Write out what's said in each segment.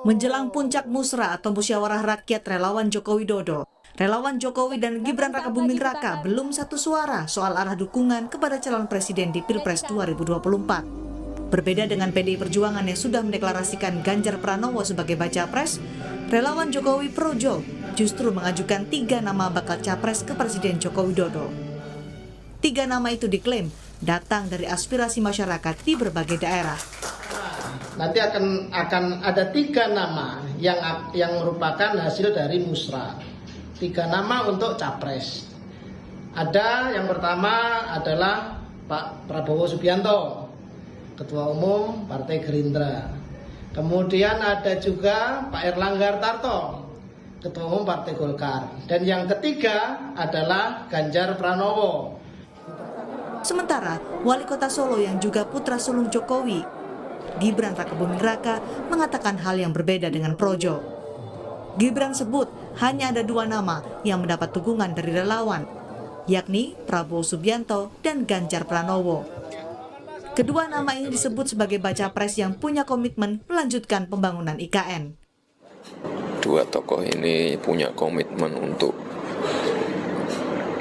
Menjelang puncak musra atau musyawarah rakyat relawan Joko Widodo, relawan Jokowi dan Gibran Rakabuming Raka belum satu suara soal arah dukungan kepada calon presiden di Pilpres 2024. Berbeda dengan PDI Perjuangan yang sudah mendeklarasikan Ganjar Pranowo sebagai baca pres, relawan Jokowi Projo justru mengajukan 3 nama bakal capres ke Presiden Joko Widodo. 3 nama itu diklaim datang dari aspirasi masyarakat di berbagai daerah. Nanti akan ada 3 nama yang merupakan hasil dari musra. 3 nama untuk capres. Ada yang pertama adalah Pak Prabowo Subianto, Ketua Umum Partai Gerindra. Kemudian ada juga Pak Erlangga Hartarto, Ketua Umum Partai Golkar. Dan yang ketiga adalah Ganjar Pranowo. Sementara Wali Kota Solo yang juga putra sulung Jokowi, Gibran Rakabuming Raka, mengatakan hal yang berbeda dengan Projo. Gibran sebut hanya ada 2 nama yang mendapat dukungan dari relawan, yakni Prabowo Subianto dan Ganjar Pranowo. Kedua nama ini disebut sebagai baca pres yang punya komitmen melanjutkan pembangunan IKN. 2 tokoh ini punya komitmen untuk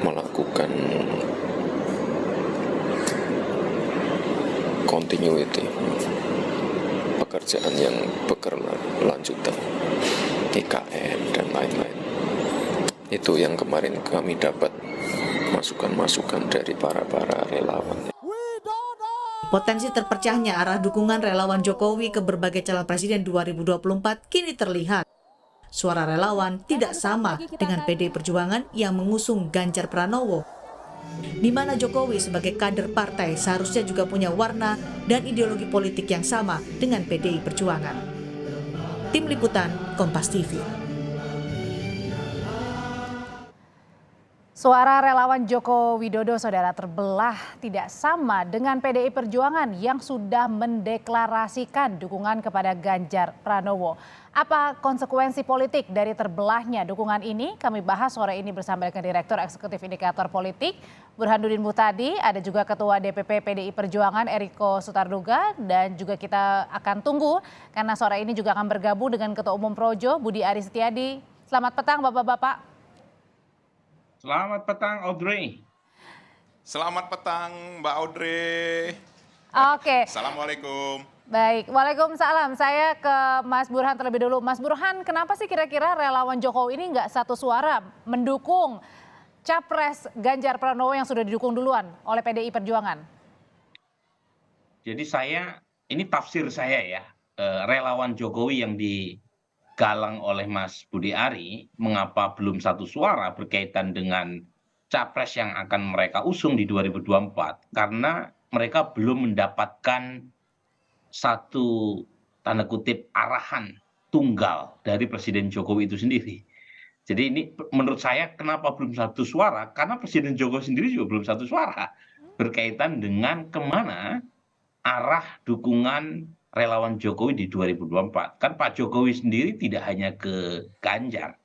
melakukan continuity pekerjaan yang berkelanjutan, IKN dan lain-lain. Itu yang kemarin kami dapat masukan-masukan dari para relawan. Potensi terpecahnya arah dukungan relawan Jokowi ke berbagai calon presiden 2024 kini terlihat. Suara relawan tidak sama dengan PDI Perjuangan yang mengusung Ganjar Pranowo, di mana Jokowi sebagai kader partai seharusnya juga punya warna dan ideologi politik yang sama dengan PDI Perjuangan. Tim Liputan, Kompas TV. Suara relawan Joko Widodo, saudara, terbelah tidak sama dengan PDI Perjuangan yang sudah mendeklarasikan dukungan kepada Ganjar Pranowo. Apa konsekuensi politik dari terbelahnya dukungan ini? Kami bahas sore ini bersama dengan Direktur Eksekutif Indikator Politik, Burhanuddin Muhtadi, ada juga Ketua DPP PDI Perjuangan, Eriko Sutarduga, dan juga kita akan tunggu karena sore ini juga akan bergabung dengan Ketua Umum Projo, Budi Aris Setiadi. Selamat petang, Bapak-Bapak. Selamat petang, Audrey. Selamat petang, Mbak Audrey. Oke. Assalamualaikum. Baik, waalaikumsalam. Saya ke Mas Burhan terlebih dulu. Mas Burhan, kenapa sih kira-kira relawan Jokowi ini nggak satu suara mendukung capres Ganjar Pranowo yang sudah didukung duluan oleh PDI Perjuangan? Jadi ini tafsir saya ya, relawan Jokowi yang digalang oleh Mas Budi Ari, mengapa belum satu suara berkaitan dengan capres yang akan mereka usung di 2024? Karena mereka belum mendapatkan satu tanda kutip arahan tunggal dari Presiden Jokowi itu sendiri. Jadi ini menurut saya kenapa belum satu suara? Karena Presiden Jokowi sendiri juga belum satu suara berkaitan dengan kemana arah dukungan relawan Jokowi di 2024. Kan Pak Jokowi sendiri tidak hanya ke Ganjar,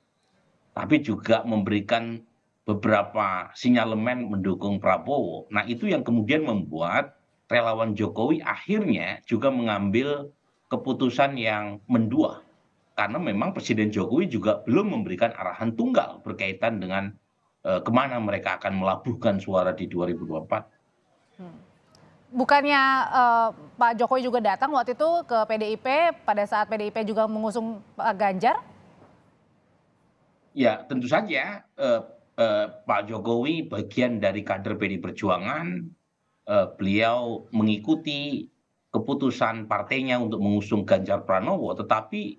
tapi juga memberikan beberapa sinyalemen mendukung Prabowo. Nah, itu yang kemudian membuat relawan Jokowi akhirnya juga mengambil keputusan yang mendua. Karena memang Presiden Jokowi juga belum memberikan arahan tunggal berkaitan dengan kemana mereka akan melabuhkan suara di 2024. Bukannya Pak Jokowi juga datang waktu itu ke PDIP pada saat PDIP juga mengusung Pak Ganjar? Ya, tentu saja Pak Jokowi bagian dari kader PDI Perjuangan. Beliau mengikuti keputusan partainya untuk mengusung Ganjar Pranowo, tetapi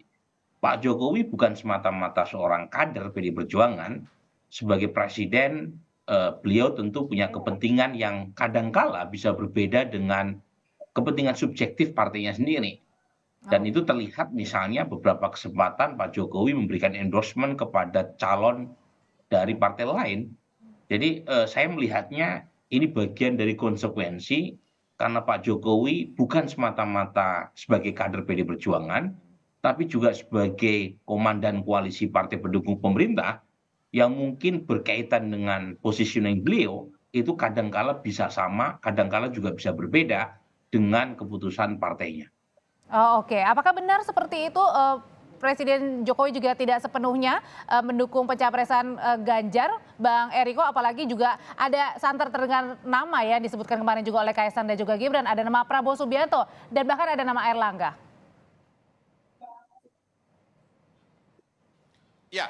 Pak Jokowi bukan semata-mata seorang kader PDI Perjuangan. Sebagai presiden, beliau tentu punya kepentingan yang kadangkala bisa berbeda dengan kepentingan subjektif partainya sendiri. Dan itu terlihat misalnya beberapa kesempatan Pak Jokowi memberikan endorsement kepada calon dari partai lain. Jadi saya melihatnya ini bagian dari konsekuensi karena Pak Jokowi bukan semata-mata sebagai kader PDI Perjuangan, tapi juga sebagai komandan koalisi partai pendukung pemerintah yang mungkin berkaitan dengan positioning beliau itu kadangkala bisa sama, kadangkala juga bisa berbeda dengan keputusan partainya. Oh, oke. Apakah benar seperti itu Presiden Jokowi juga tidak sepenuhnya mendukung pencapresan Ganjar, Bang Eriko, apalagi juga ada santer terdengar nama ya disebutkan kemarin juga oleh Kaisang dan juga Gibran, ada nama Prabowo Subianto dan bahkan ada nama Airlangga. Ya,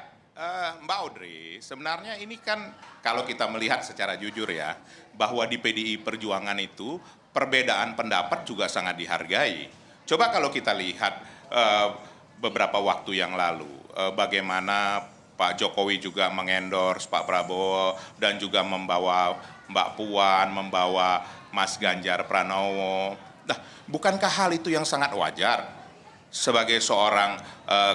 Mbak Audrey, sebenarnya ini kan kalau kita melihat secara jujur ya, bahwa di PDI Perjuangan itu perbedaan pendapat juga sangat dihargai. Coba kalau kita lihat beberapa waktu yang lalu, bagaimana Pak Jokowi juga mengendorse Pak Prabowo dan juga membawa Mbak Puan, membawa Mas Ganjar Pranowo. Nah, bukankah hal itu yang sangat wajar? Sebagai seorang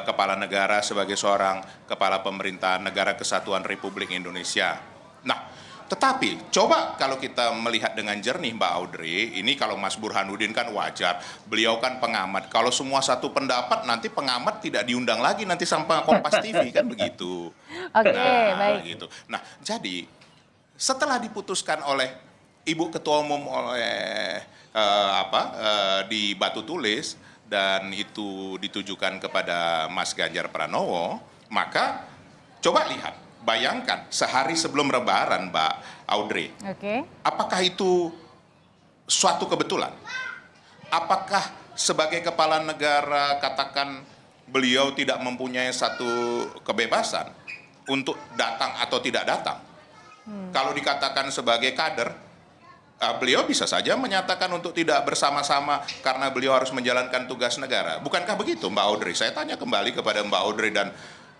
kepala negara, sebagai seorang kepala pemerintahan negara kesatuan Republik Indonesia. Nah, tetapi coba kalau kita melihat dengan jernih Mbak Audrey, ini kalau Mas Burhanuddin kan wajar, beliau kan pengamat. Kalau semua satu pendapat, nanti pengamat tidak diundang lagi nanti sampai Kompas TV kan begitu. Oke, baik. Gitu. Nah, jadi setelah diputuskan oleh Ibu Ketua Umum oleh di Batu Tulis, dan itu ditujukan kepada Mas Ganjar Pranowo, maka coba lihat, bayangkan sehari sebelum Lebaran, Mbak Audrey. Oke. Apakah itu suatu kebetulan? Apakah sebagai kepala negara katakan beliau tidak mempunyai satu kebebasan untuk datang atau tidak datang? Kalau dikatakan sebagai kader, beliau bisa saja menyatakan untuk tidak bersama-sama karena beliau harus menjalankan tugas negara. Bukankah begitu Mbak Audrey? Saya tanya kembali kepada Mbak Audrey dan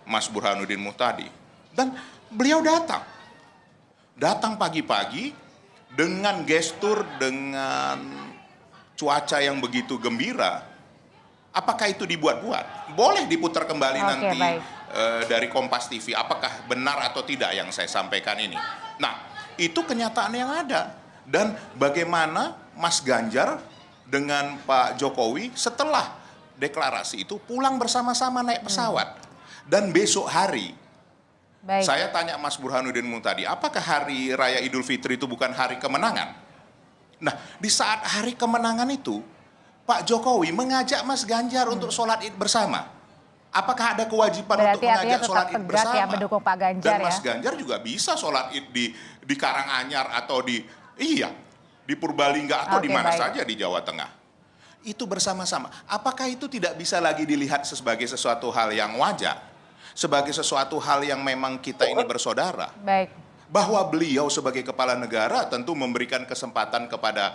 Mas Burhanuddin Muhtadi. Dan beliau datang. Datang pagi-pagi dengan gestur, dengan cuaca yang begitu gembira. Apakah itu dibuat-buat? Boleh diputar kembali nanti dari Kompas TV. Apakah benar atau tidak yang saya sampaikan ini? Nah, itu kenyataan yang ada. Dan bagaimana Mas Ganjar dengan Pak Jokowi setelah deklarasi itu pulang bersama-sama naik pesawat. Dan besok hari, saya tanya Mas Burhanuddin tadi, apakah hari Raya Idul Fitri itu bukan hari kemenangan? Nah, di saat hari kemenangan itu, Pak Jokowi mengajak Mas Ganjar untuk sholat id bersama. Apakah ada kewajiban untuk mengajak sholat id bersama? Ya, mendukung Pak Ganjar, dan Mas Ganjar juga bisa sholat id di Karanganyar atau di Purbalingga atau di mana saja di Jawa Tengah. Itu bersama-sama. Apakah itu tidak bisa lagi dilihat sebagai sesuatu hal yang wajar? Sebagai sesuatu hal yang memang kita ini bersaudara? Baik. Bahwa beliau sebagai kepala negara tentu memberikan kesempatan kepada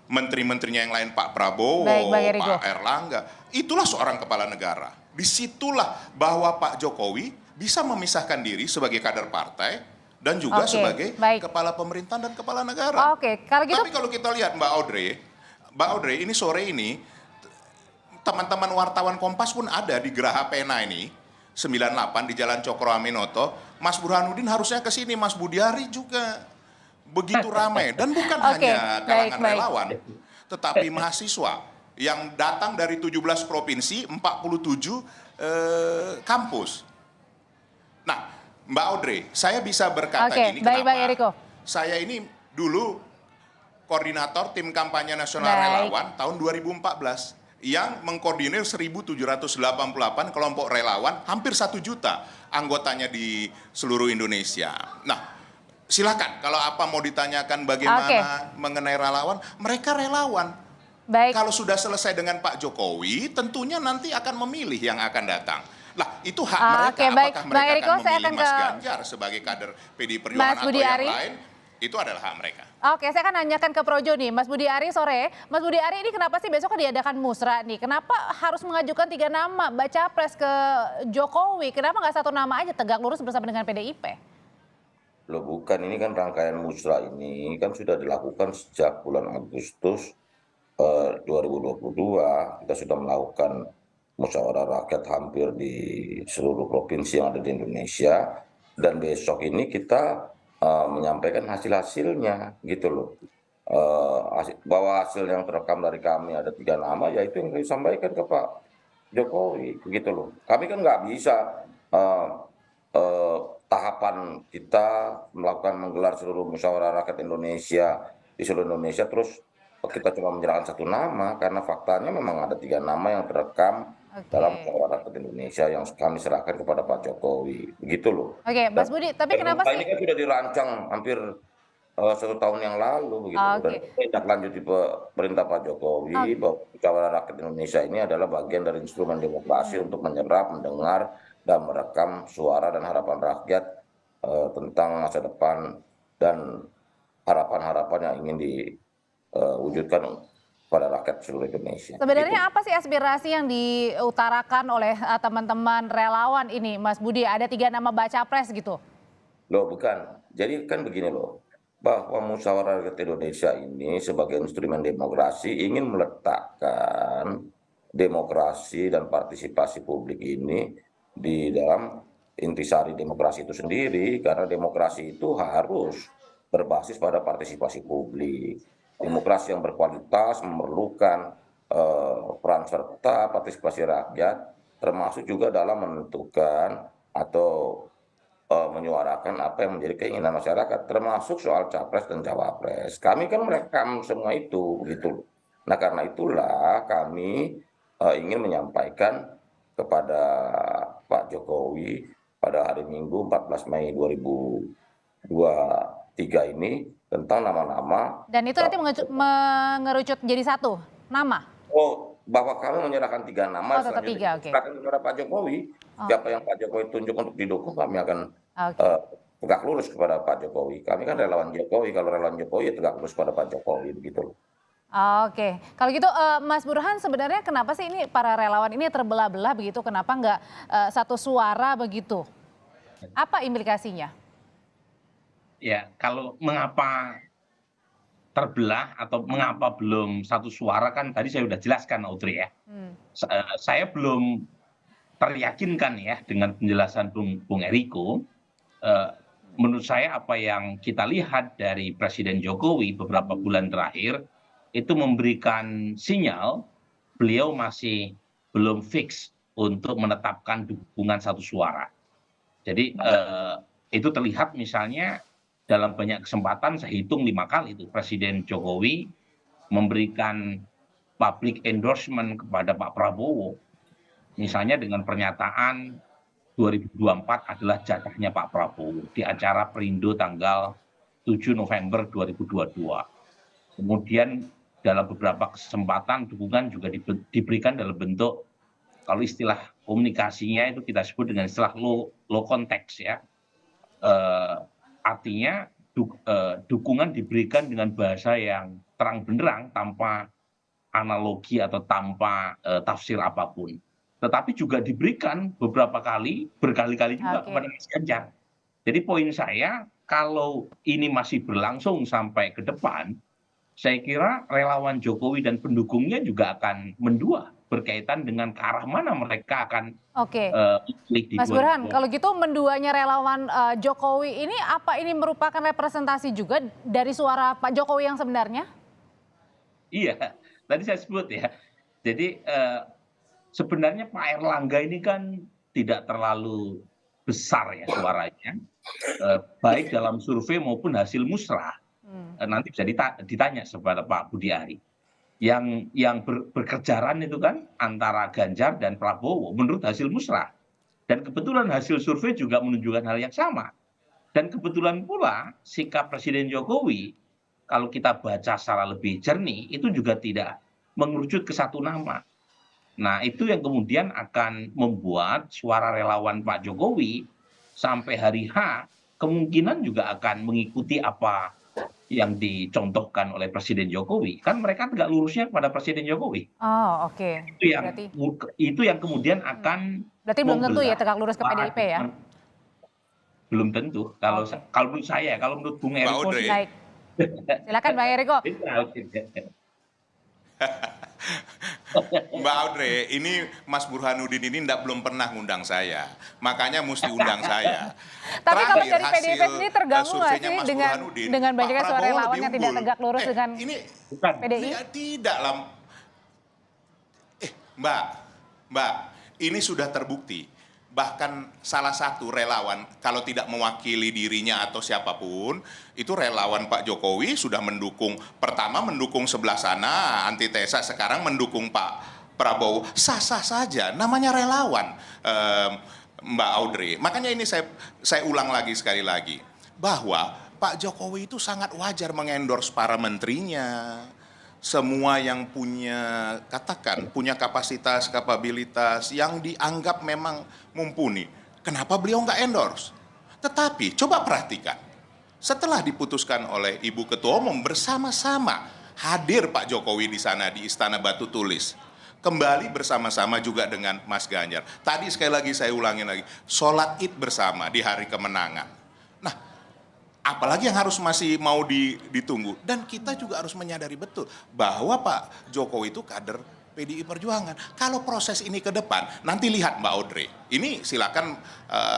menteri-menterinya yang lain, Pak Prabowo, Pak Airlangga. Itulah seorang kepala negara. Disitulah bahwa Pak Jokowi bisa memisahkan diri sebagai kader partai dan juga sebagai kepala pemerintahan dan kepala negara. Kalau gitu. Tapi kalau kita lihat Mbak Audrey, ini sore ini teman-teman wartawan Kompas pun ada di Geraha Pena ini 98 di Jalan Cokro Aminoto. Mas Burhanuddin harusnya ke sini, Mas Budiari juga. Begitu ramai dan bukan hanya kalangan relawan, tetapi mahasiswa yang datang dari 17 provinsi, 47 kampus. Nah, Mbak Audrey, saya bisa berkata gini, kenapa? Saya ini dulu koordinator tim kampanye nasional relawan tahun 2014 yang mengkoordinir 1.788 kelompok relawan, hampir 1 juta anggotanya di seluruh Indonesia. Nah, silakan kalau apa mau ditanyakan bagaimana mengenai relawan, mereka relawan. Kalau sudah selesai dengan Pak Jokowi, tentunya nanti akan memilih yang akan datang. Lah, itu hak mereka. Apakah mereka akan memilih Mas Ganjar sebagai kader PDI Perjuangan atau yang lain? Itu adalah hak mereka. Saya akan nanyakan ke Projo nih, Mas Budi Ari sore. Mas Budi Ari, ini kenapa sih besok diadakan musra nih? Kenapa harus mengajukan 3 nama baca pres ke Jokowi? Kenapa nggak 1 nama aja tegak lurus bersama dengan PDIP? Loh bukan, ini kan rangkaian musra ini kan sudah dilakukan sejak bulan Agustus 2022. Kita sudah melakukan musyawarah rakyat hampir di seluruh provinsi yang ada di Indonesia, dan besok ini kita menyampaikan hasil-hasilnya gitu loh. Bahwa hasil yang terekam dari kami ada 3 nama, yaitu yang disampaikan ke Pak Jokowi gitu loh. Kami kan nggak bisa tahapan kita menggelar seluruh musyawarah rakyat Indonesia di seluruh Indonesia terus kita cuma menyerahkan 1 nama, karena faktanya memang ada 3 nama yang terekam dalam musyawarah rakyat Indonesia yang kami serahkan kepada Pak Jokowi, begitu loh. Oke, Mas Budi, tapi kenapa Ini sih? kan sudah dirancang hampir 1 tahun yang lalu begitu loh. Dan tindak lanjut di perintah Pak Jokowi bahwa musyawarah rakyat Indonesia ini adalah bagian dari instrumen demokrasi untuk menyerap, mendengar, dan merekam suara dan harapan rakyat tentang masa depan dan harapan-harapan yang ingin diwujudkan pada rakyat seluruh Indonesia. Sebenarnya apa sih aspirasi yang diutarakan oleh teman-teman relawan ini, Mas Budi? Ada 3 nama baca pres gitu? Loh bukan, jadi kan begini loh, bahwa musyawarah rakyat Indonesia ini sebagai instrumen demokrasi ingin meletakkan demokrasi dan partisipasi publik ini di dalam intisari demokrasi itu sendiri, karena demokrasi itu harus berbasis pada partisipasi publik. Demokrasi yang berkualitas memerlukan peran serta partisipasi rakyat, termasuk juga dalam menentukan atau menyuarakan apa yang menjadi keinginan masyarakat, termasuk soal capres dan cawapres. Kami kan merekam semua itu, begitu. Nah karena itulah kami ingin menyampaikan kepada Pak Jokowi pada hari Minggu 14 Mei 2023 ini tentang nama-nama. Dan itu nanti mengerucut jadi 1 nama? Oh, bahwa kami menyerahkan 3 nama. Oh, tetap 3, oke. Kepada Pak Jokowi. Siapa yang Pak Jokowi tunjuk untuk didukung, kami akan tegak lurus kepada Pak Jokowi. Kami kan relawan Jokowi, kalau relawan Jokowi ya tegak lurus kepada Pak Jokowi, begitu. Oke, kalau gitu Mas Burhan, sebenarnya kenapa sih ini para relawan ini terbelah-belah begitu? Kenapa nggak satu suara begitu? Apa implikasinya? Ya, kalau mengapa terbelah atau mengapa belum satu suara kan tadi saya sudah jelaskan, Audrey ya. Saya belum teryakinkan ya dengan penjelasan Bung Eriko. Menurut saya apa yang kita lihat dari Presiden Jokowi beberapa bulan terakhir itu memberikan sinyal beliau masih belum fix untuk menetapkan dukungan satu suara. Jadi itu terlihat misalnya dalam banyak kesempatan, saya hitung 5 kali itu Presiden Jokowi memberikan public endorsement kepada Pak Prabowo. Misalnya dengan pernyataan 2024 adalah jatahnya Pak Prabowo di acara Perindo tanggal 7 November 2022. Kemudian dalam beberapa kesempatan dukungan juga diberikan dalam bentuk, kalau istilah komunikasinya itu kita sebut dengan istilah low context ya. Artinya dukungan diberikan dengan bahasa yang terang benderang tanpa analogi atau tanpa tafsir apapun. Tetapi juga diberikan berkali-kali juga kepada Mas Ganjar. Jadi poin saya, kalau ini masih berlangsung sampai ke depan, saya kira relawan Jokowi dan pendukungnya juga akan mendua berkaitan dengan ke arah mana mereka akan pilih di Mas Burhan, kalau gitu menduanya relawan Jokowi ini apa ini merupakan representasi juga dari suara Pak Jokowi yang sebenarnya? Iya, tadi saya sebut ya. Jadi sebenarnya Pak Erlangga ini kan tidak terlalu besar ya suaranya, baik dalam survei maupun hasil musrah. Nanti bisa ditanya kepada Pak Budi Ari. Yang berkejaran itu kan antara Ganjar dan Prabowo menurut hasil musrah. Dan kebetulan hasil survei juga menunjukkan hal yang sama. Dan kebetulan pula sikap Presiden Jokowi, kalau kita baca secara lebih jernih, itu juga tidak mengerucut ke satu nama. Nah itu yang kemudian akan membuat suara relawan Pak Jokowi sampai hari H kemungkinan juga akan mengikuti apa yang dicontohkan oleh Presiden Jokowi. Kan mereka tegak lurusnya kepada Presiden Jokowi. Oh oke. Itu yang kemudian akan berarti belum tentu ya tegak lurus ke PDIP ya? Belum tentu. Kalau menurut saya, kalau menurut Bung Eriko. Baik. Silakan Bang Eriko. Mbak Audrey, ini Mas Burhanuddin ini belum pernah ngundang saya, makanya mesti undang saya. Tapi kalau dari PDIP sendiri terganggu nggak sih dengan banyaknya suara relawan yang tidak tegak lurus dengan PDI? Tidak lah, Mbak, ini sudah terbukti. Bahkan salah satu relawan kalau tidak mewakili dirinya atau siapapun, itu relawan Pak Jokowi sudah mendukung, pertama mendukung sebelah sana antitesa, sekarang mendukung Pak Prabowo, sah-sah saja, namanya relawan, Mbak Audrey. Makanya ini saya ulang lagi sekali lagi, bahwa Pak Jokowi itu sangat wajar mengendorse para menterinya, semua yang punya, katakan, punya kapasitas, kapabilitas, yang dianggap memang mumpuni. Kenapa beliau nggak endorse? Tetapi coba perhatikan, setelah diputuskan oleh Ibu Ketua Umum bersama-sama hadir Pak Jokowi di sana di Istana Batu Tulis, kembali bersama-sama juga dengan Mas Ganjar. Tadi sekali lagi saya ulangin lagi, sholat Id bersama di hari kemenangan. Nah, apalagi yang harus masih mau ditunggu. Dan kita juga harus menyadari betul bahwa Pak Jokowi itu kader PDI Perjuangan. Kalau proses ini ke depan, nanti lihat Mbak Audrey. Ini silakan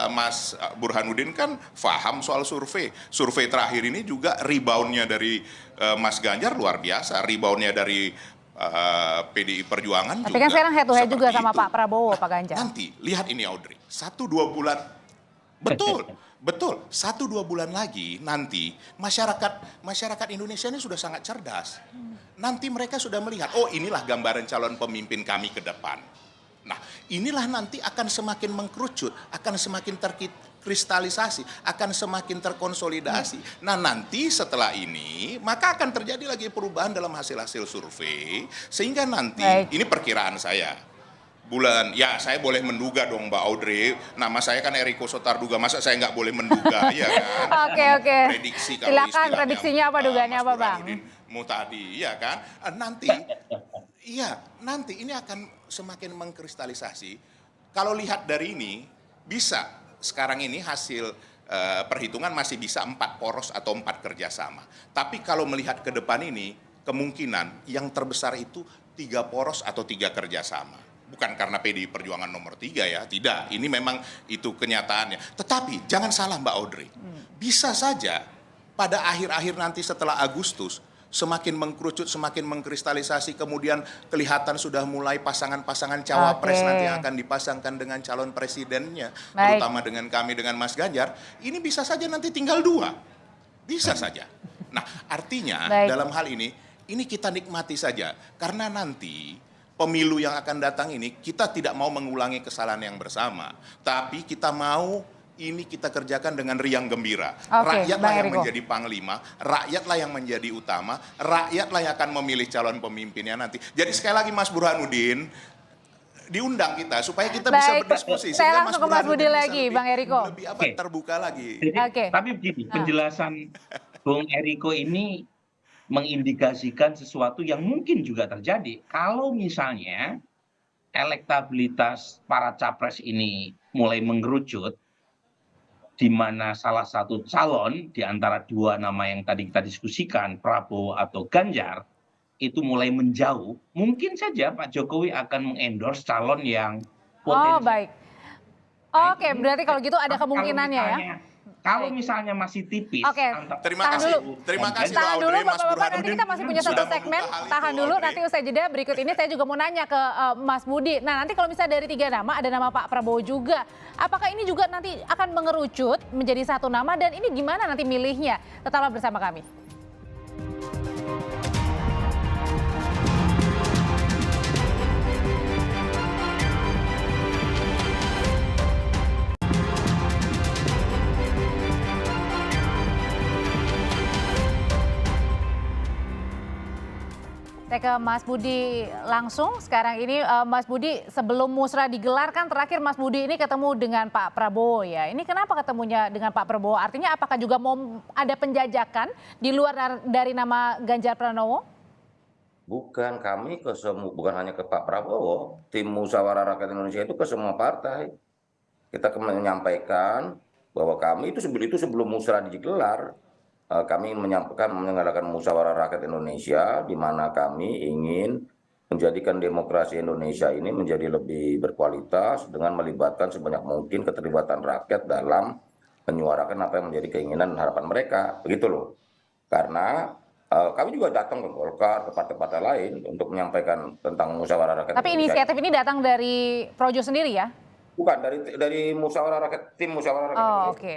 Mas Burhanuddin kan paham soal survei. Survei terakhir ini juga reboundnya dari Mas Ganjar luar biasa. Reboundnya dari PDI Perjuangan Tapi juga. kan sekarang head to head juga sama itu. Pak Prabowo, Pak Ganjar. Nanti lihat ini Audrey, 1-2 bulan, betul, betul, 1-2 bulan lagi nanti masyarakat Indonesia ini sudah sangat cerdas. Nanti mereka sudah melihat, oh inilah gambaran calon pemimpin kami ke depan. Nah, inilah nanti akan semakin mengkerucut, akan semakin terkristalisasi, akan semakin terkonsolidasi. Nah, nanti setelah ini, maka akan terjadi lagi perubahan dalam hasil-hasil survei, sehingga nanti, ini perkiraan saya, bulan, ya saya boleh menduga dong Mbak Audrey, nama saya kan Eriko Sotarduga, masa saya nggak boleh menduga, ya kan? Oke. Prediksi kalau Silakan istilahnya, prediksinya apa, dugaannya Mas apa, Bang? Burhanuddin Mutadi, ya kan? Nanti, nanti ini akan semakin mengkristalisasi. Kalau lihat dari ini, bisa sekarang ini hasil perhitungan masih bisa 4 poros atau 4 kerjasama. Tapi kalau melihat ke depan ini, kemungkinan yang terbesar itu 3 poros atau 3 kerjasama. Bukan karena PDI Perjuangan nomor 3 ya, tidak. Ini memang itu kenyataannya. Tetapi jangan salah Mbak Audrey, bisa saja pada akhir-akhir nanti setelah Agustus, semakin mengkerucut, semakin mengkristalisasi, kemudian kelihatan sudah mulai pasangan-pasangan cawapres nanti yang akan dipasangkan dengan calon presidennya, terutama dengan kami, dengan Mas Ganjar, ini bisa saja nanti tinggal 2. Bisa saja. Nah, artinya dalam hal ini kita nikmati saja, karena nanti pemilu yang akan datang ini, kita tidak mau mengulangi kesalahan yang bersama, tapi kita mau ini kita kerjakan dengan riang gembira. Rakyatlah yang menjadi panglima, rakyatlah yang menjadi utama, rakyatlah yang akan memilih calon pemimpinnya nanti. Jadi sekali lagi Mas Burhanuddin, diundang kita supaya kita bisa berdiskusi. Saya langsung ke Mas Budi lagi, Bang Eriko. Lebih terbuka lagi. Tapi begini, penjelasan Bung Eriko ini mengindikasikan sesuatu yang mungkin juga terjadi. Kalau misalnya elektabilitas para capres ini mulai mengerucut, di mana salah satu calon di antara 2 nama yang tadi kita diskusikan, Prabowo atau Ganjar, itu mulai menjauh, mungkin saja Pak Jokowi akan mengendorse calon yang potensial. Oh, baik. Oke, berarti kalau gitu ada kemungkinannya ya. Kalau misalnya masih tipis. Terima kasih Tahan dulu Mas Bapak-Bapak, nanti kita masih punya satu segmen. Tahan dulu, nanti usai jeda berikut ini saya juga mau nanya ke Mas Budi. Nah, nanti kalau misalnya dari 3 nama, ada nama Pak Prabowo juga. Apakah ini juga nanti akan mengerucut menjadi 1 nama, dan ini gimana nanti milihnya? Tetaplah bersama kami. Saya ke Mas Budi langsung. Sekarang ini Mas Budi, sebelum musrah digelar kan terakhir Mas Budi ini ketemu dengan Pak Prabowo ya. Ini kenapa ketemunya dengan Pak Prabowo? Artinya apakah juga mau ada penjajakan di luar dari nama Ganjar Pranowo? Bukan, kami bukan hanya ke Pak Prabowo, tim Musyawarah Rakyat Indonesia itu ke semua partai. Kita menyampaikan bahwa kami itu sebelum musrah digelar, kami menyelenggarakan Musyawarah Rakyat Indonesia, di mana kami ingin menjadikan demokrasi Indonesia ini menjadi lebih berkualitas dengan melibatkan sebanyak mungkin keterlibatan rakyat dalam menyuarakan apa yang menjadi keinginan dan harapan mereka, begitu loh. Karena kami juga datang ke Golkar, ke partai-partai lain untuk menyampaikan tentang Musyawarah Rakyat Indonesia. Tapi inisiatif ini datang dari Projo sendiri ya? Bukan, dari Musyawarah Rakyat, tim Musyawarah Rakyat Indonesia. Oke.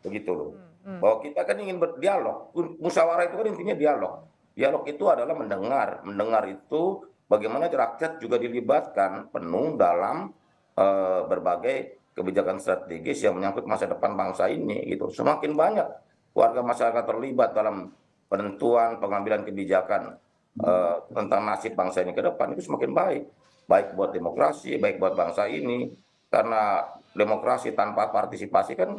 Begitu loh. Bahwa kita kan ingin berdialog. Musyawarah itu kan intinya dialog. Dialog itu adalah mendengar. Mendengar itu bagaimana rakyat juga dilibatkan penuh dalam berbagai kebijakan strategis yang menyangkut masa depan bangsa ini gitu. Semakin banyak warga masyarakat terlibat dalam penentuan pengambilan kebijakan tentang nasib bangsa ini ke depan, itu semakin baik buat demokrasi, baik buat bangsa ini, karena demokrasi tanpa partisipasi kan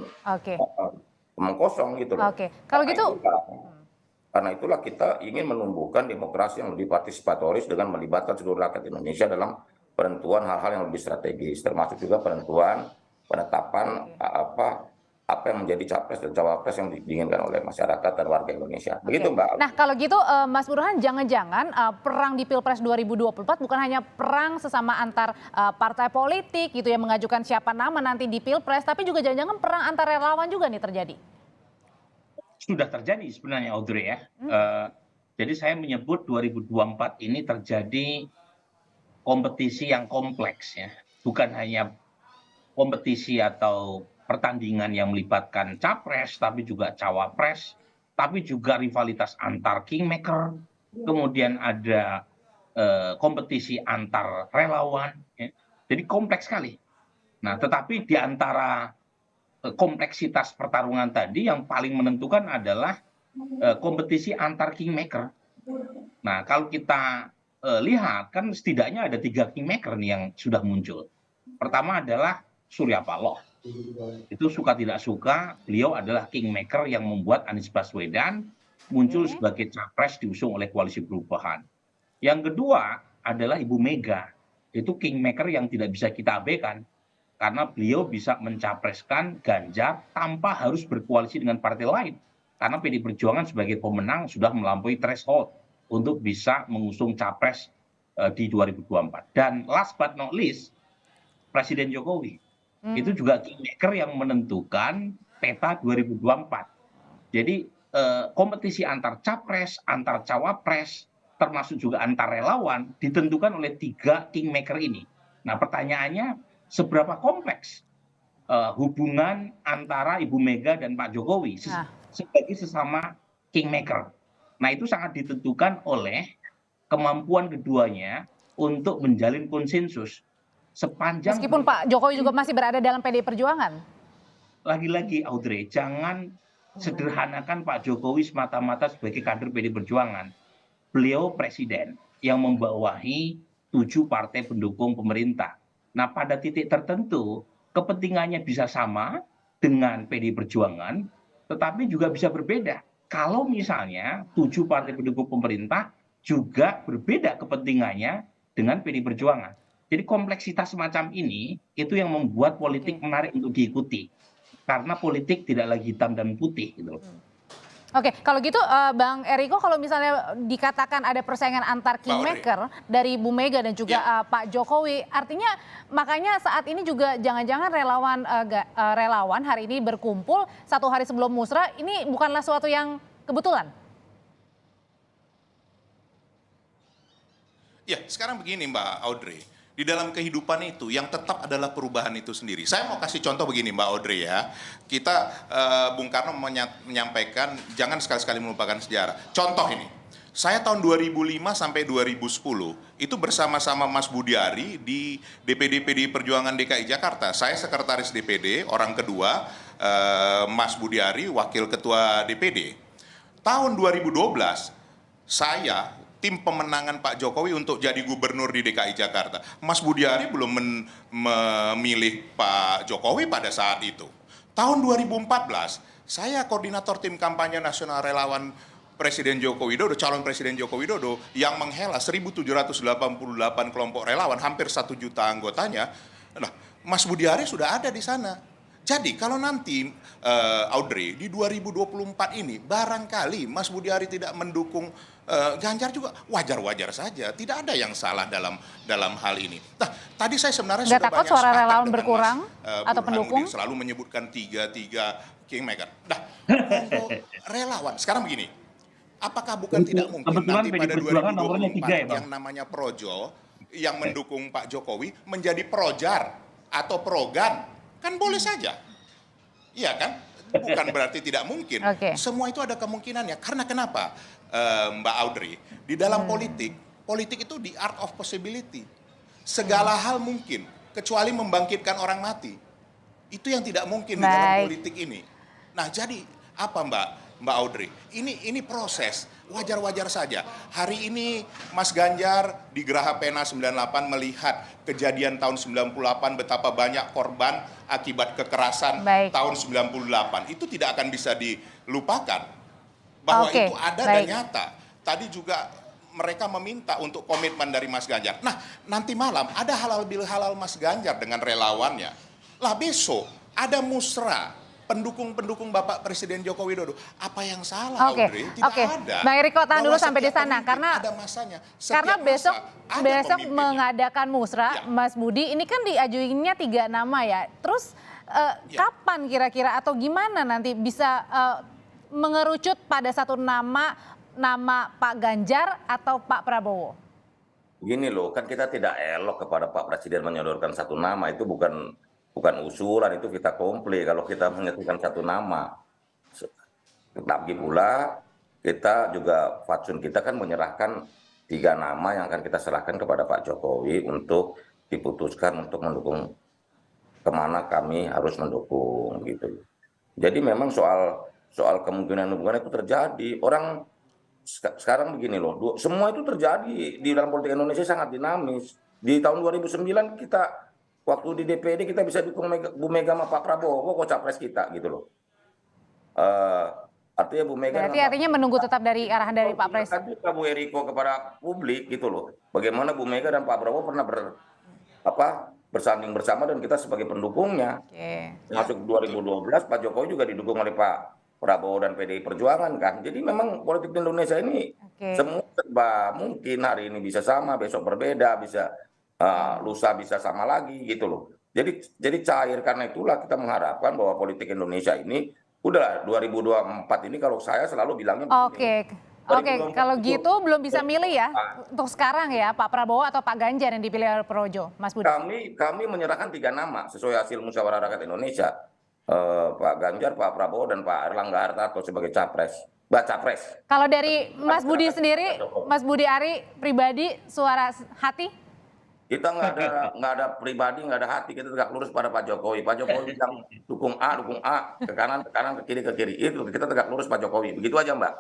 omong kosong gitu loh. Kalau gitu Karena itulah kita ingin menumbuhkan demokrasi yang lebih partisipatoris dengan melibatkan seluruh rakyat Indonesia dalam penentuan hal-hal yang lebih strategis, termasuk juga penetapan apa yang menjadi capres dan cawapres yang diinginkan oleh masyarakat dan warga Indonesia. Begitu, Mbak. Nah, kalau gitu Mas Burhan, jangan-jangan perang di Pilpres 2024 bukan hanya perang sesama antar partai politik gitu yang mengajukan siapa nama nanti di Pilpres, tapi juga jangan-jangan perang antar relawan juga nih terjadi. Sudah terjadi sebenarnya, Audrey, ya. Jadi saya menyebut 2024 ini terjadi kompetisi yang kompleks, ya. Bukan hanya kompetisi atau pertandingan yang melibatkan capres, tapi juga cawapres, tapi juga rivalitas antar kingmaker, kemudian ada kompetisi antar relawan, ya. Jadi kompleks sekali. Nah, tetapi di antara kompleksitas pertarungan tadi yang paling menentukan adalah kompetisi antar kingmaker. Nah, kalau kita lihat kan setidaknya ada 3 kingmaker nih yang sudah muncul. Pertama adalah Surya Paloh. Itu suka tidak suka, beliau adalah kingmaker yang membuat Anies Baswedan muncul sebagai capres diusung oleh Koalisi Perubahan. Yang kedua adalah Ibu Mega. Itu kingmaker yang tidak bisa kita abaikan. Karena beliau bisa mencapreskan Ganjar tanpa harus berkoalisi dengan partai lain. Karena PD Perjuangan sebagai pemenang sudah melampaui threshold untuk bisa mengusung capres di 2024. Dan last but not least, Presiden Jokowi. Itu juga kingmaker yang menentukan peta 2024. Jadi kompetisi antar capres, antar cawapres, termasuk juga antar relawan ditentukan oleh 3 kingmaker ini. Nah, pertanyaannya, seberapa kompleks hubungan antara Ibu Mega dan Pak Jokowi sebagai sesama kingmaker. Nah, itu sangat ditentukan oleh kemampuan keduanya untuk menjalin konsensus sepanjang. Meskipun Pak Jokowi juga masih berada dalam PDI Perjuangan. Lagi-lagi, Audrey, jangan sederhanakan Pak Jokowi semata-mata sebagai kader PDI Perjuangan. Beliau presiden yang membawahi 7 partai pendukung pemerintah. Nah, pada titik tertentu kepentingannya bisa sama dengan PDI Perjuangan, tetapi juga bisa berbeda. Kalau misalnya 7 partai pendukung pemerintah juga berbeda kepentingannya dengan PDI Perjuangan. Jadi kompleksitas semacam ini itu yang membuat politik menarik untuk diikuti. Karena politik tidak lagi hitam dan putih gitu. Oke, kalau gitu Bang Eriko, kalau misalnya dikatakan ada persaingan antar kingmaker dari Bu Mega dan juga Pak Jokowi, artinya makanya saat ini juga jangan-jangan relawan hari ini berkumpul 1 hari sebelum musrah, ini bukanlah suatu yang kebetulan? Ya, sekarang begini Mbak Audrey. Di dalam kehidupan itu yang tetap adalah perubahan itu sendiri. Saya mau kasih contoh begini Mbak Audrey ya. Kita Bung Karno menyampaikan jangan sekali-sekali melupakan sejarah. Contoh ini. Saya tahun 2005 sampai 2010 itu bersama-sama Mas Budiari di DPD PDI Perjuangan DKI Jakarta. Saya sekretaris DPD, orang kedua Mas Budiari wakil ketua DPD. Tahun 2012 saya tim pemenangan Pak Jokowi untuk jadi gubernur di DKI Jakarta. Mas Budiari belum memilih Pak Jokowi pada saat itu. Tahun 2014, saya koordinator tim kampanye nasional relawan Presiden Joko Widodo, calon Presiden Joko Widodo, yang menghela 1.788 kelompok relawan, hampir 1 juta anggotanya. Nah, Mas Budiari sudah ada di sana. Jadi kalau nanti Audrey di 2024 ini barangkali Mas Budiari tidak mendukung Ganjar juga wajar-wajar saja, tidak ada yang salah dalam hal ini. Nah, tadi saya sebenarnya sudah takut banyak suara sepakat relawan dengan berkurang Mas atau pendukung selalu menyebutkan tiga kingmaker. Nah, untuk relawan sekarang begini, apakah bukan tidak mungkin nanti pada 2024 yang namanya Projo yang mendukung Pak Jokowi menjadi Projar atau Progan? Kan boleh saja, iya kan? Bukan berarti tidak mungkin. Semua itu ada kemungkinannya. Karena kenapa, Mbak Audrey? Di dalam politik politik itu the art of possibility. Segala hal mungkin, kecuali membangkitkan orang mati. Itu yang tidak mungkin di dalam politik ini. Nah, jadi apa Mbak Audrey? Ini proses, wajar-wajar saja. Hari ini Mas Ganjar di Geraha Pena 98 melihat kejadian tahun 98 betapa banyak korban akibat kekerasan tahun 98. Itu tidak akan bisa dilupakan. Bahwa itu ada dan nyata. Tadi juga mereka meminta untuk komitmen dari Mas Ganjar. Nah, nanti malam ada halal bihalal Mas Ganjar dengan relawannya. Lah besok ada musra pendukung-pendukung Bapak Presiden Joko Widodo. Apa yang salah, Audrey? Tidak ada. Bang Eriko, tahan dulu sampai di sana karena ada masanya. Karena besok mengadakan musra, Mas Budi, ini kan diajuinnya 3 nama ya. Terus kapan kira-kira atau gimana nanti bisa mengerucut pada satu nama Pak Ganjar atau Pak Prabowo? Begini loh, kan kita tidak elok kepada Pak Presiden menyodorkan satu nama, itu bukan usulan, itu kita komplit kalau kita menyatukan satu nama. Tetapi pula kita juga fatsun kita kan menyerahkan 3 nama yang akan kita serahkan kepada Pak Jokowi untuk diputuskan untuk mendukung kemana kami harus mendukung gitu. Jadi memang soal kemungkinan hubungan itu terjadi. Orang sekarang begini loh, semua itu terjadi di dalam politik Indonesia sangat dinamis. Di tahun 2009 kita waktu di DPD kita bisa dukung Bu Mega sama Pak Prabowo kok capres kita gitu loh. Artinya Bu Mega. Berarti artinya menunggu tetap dari arahan dari Pak Presiden. Juga Bu Eriko kepada publik gitu loh. Bagaimana Bu Mega dan Pak Prabowo pernah bersanding bersama dan kita sebagai pendukungnya. Masuk 2012 Pak Jokowi juga didukung oleh Pak Prabowo dan PDI Perjuangan kan. Jadi memang politik di Indonesia ini semua serba mungkin, hari ini bisa sama, besok berbeda, bisa lusa bisa sama lagi gitu loh. Jadi cair, karena itulah kita mengharapkan bahwa politik Indonesia ini udah 2024 ini kalau saya selalu bilangnya Oke, kalau gitu belum bisa milih ya untuk sekarang ya, Pak Prabowo atau Pak Ganjar yang dipilih oleh Projo, Mas Budi. Kami menyerahkan 3 nama sesuai hasil musyawarah rakyat Indonesia. Pak Ganjar, Pak Prabowo, dan Pak Erlangga Hartarto sebagai capres. Kalau dari Mas Budi sendiri, Mas Budi Ari pribadi, suara hati? Kita nggak ada pribadi, nggak ada hati, kita tegak lurus pada Pak Jokowi. Pak Jokowi bilang dukung A, ke kanan, ke kiri. Itu kita tegak lurus Pak Jokowi. Begitu aja, Mbak.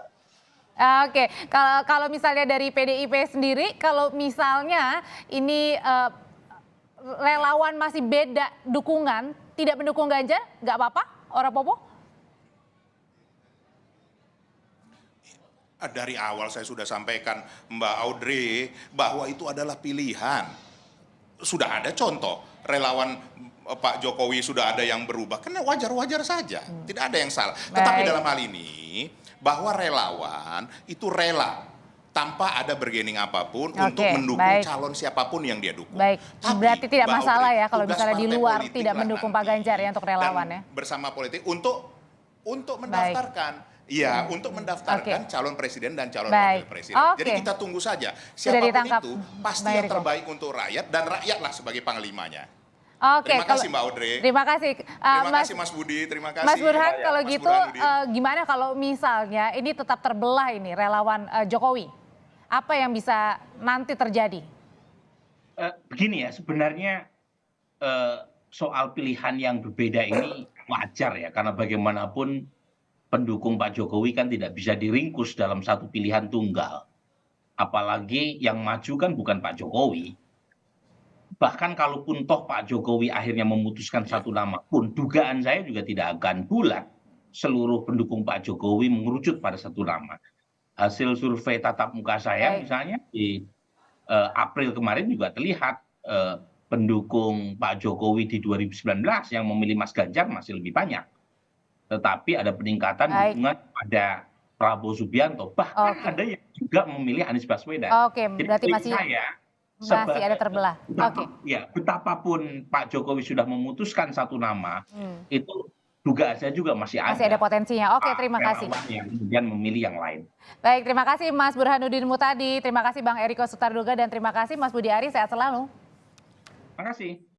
Oke, kalau misalnya dari PDIP sendiri, kalau misalnya ini relawan masih beda dukungan, tidak mendukung Ganjar, nggak apa-apa, ora popo? Dari awal saya sudah sampaikan Mbak Audrey bahwa itu adalah pilihan. Sudah ada contoh relawan Pak Jokowi sudah ada yang berubah, karena wajar-wajar saja, tidak ada yang salah. Tetapi dalam hal ini bahwa relawan itu rela tanpa ada bargaining apapun untuk mendukung calon siapapun yang dia dukung. Tapi berarti tidak masalah ya kalau misalnya di luar tidak mendukung Pak Ganjar ya untuk relawan ya. Bersama politik untuk mendaftarkan. Iya, untuk mendaftarkan calon presiden dan calon wakil presiden. Jadi kita tunggu saja. Siapapun itu pasti yang terbaik untuk rakyat, dan rakyatlah sebagai panglimanya. Terima kasih Mbak Audrey. Terima kasih. Terima kasih Mas Budi, terima kasih. Mas Burhan, kalau gitu gimana kalau misalnya ini tetap terbelah ini relawan Jokowi? Apa yang bisa nanti terjadi? Begini ya, sebenarnya soal pilihan yang berbeda ini wajar ya, karena bagaimanapun pendukung Pak Jokowi kan tidak bisa diringkus dalam satu pilihan tunggal. Apalagi yang maju kan bukan Pak Jokowi. Bahkan kalaupun toh Pak Jokowi akhirnya memutuskan satu nama pun, dugaan saya juga tidak akan bulat seluruh pendukung Pak Jokowi mengerucut pada satu nama. Hasil survei tatap muka saya misalnya di April kemarin juga terlihat pendukung Pak Jokowi di 2019 yang memilih Mas Ganjar masih lebih banyak. Tetapi ada peningkatan dukungan pada Prabowo Subianto. Bahkan ada yang juga memilih Anies Baswedan. Berarti masih ada terbelah. Ya, betapapun Pak Jokowi sudah memutuskan satu nama, itu dugaan saya juga masih ada potensinya. Terima kasih. Yang kemudian memilih yang lain. Baik, terima kasih Mas Burhanuddin Muhtadi, terima kasih Bang Eriko Sutarduga, dan terima kasih Mas Budi Ari, sehat selalu. Terima kasih.